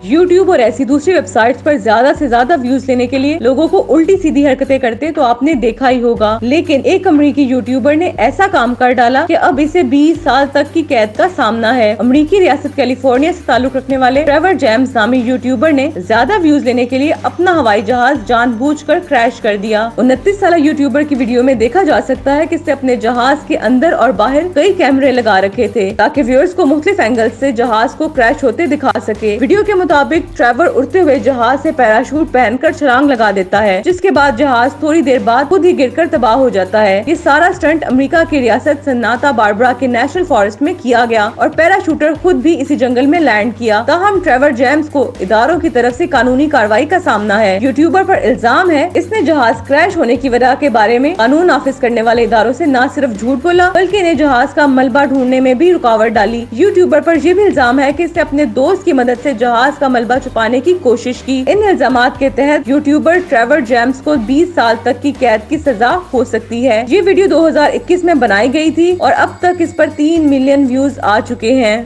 YouTube और ऐसी दूसरी वेबसाइट्स पर ज्यादा से ज्यादा व्यूज लेने के लिए लोगों को उल्टी सीधी हरकतें करते तो आपने देखा ही होगा, लेकिन एक अमेरिकी यूट्यूबर ने ऐसा काम कर डाला कि अब इसे 20 साल तक की कैद का सामना है। अमेरिकी रियासत कैलिफोर्निया से ताल्लुक रखने वाले ट्रेवर जेम्स नामी यूट्यूबर ने ज्यादा व्यूज लेने के लिए अपना हवाई जहाज जानबूझकर क्रैश कर दिया। 29 साल यूट्यूबर की वीडियो में देखा जा सकता है कि इसने अपने जहाज के अंदर और बाहर कई कैमरे लगा रखे थे ताकि व्यूअर्स को मुख्तलिफ एंगल से जहाज को क्रैश होते दिखा सके। वीडियो के मुताबिक ट्रेवर उड़ते हुए जहाज से पैराशूट पहनकर छलांग लगा देता है, जिसके बाद जहाज थोड़ी देर बाद खुद ही गिरकर तबाह हो जाता है। ये सारा स्टंट अमेरिका की रियासत सन्नाता बारबरा के नेशनल फॉरेस्ट में किया गया और पैराशूटर खुद भी इसी जंगल में लैंड किया। ताहम ट्रेवर जेम्स को इदारों की तरफ से कानूनी कार्रवाई का सामना है। यूट्यूबर पर इल्जाम है इसने जहाज क्रैश होने की वजह के बारे में कानून नाफिज करने वाले इदारों से न सिर्फ झूठ बोला बल्कि इन्हें जहाज का मलबा ढूंढने में भी रुकावट डाली। यूट्यूबर पर यह भी इल्जाम है कि इसने अपने दोस्त की मदद से जहाज का मलबा छुपाने की कोशिश की। इन इल्जामात के तहत यूट्यूबर ट्रेवर जेम्स को 20 साल तक की कैद की सजा हो सकती है। ये वीडियो 2021 में बनाई गई थी और अब तक इस पर 3 मिलियन व्यूज आ चुके हैं।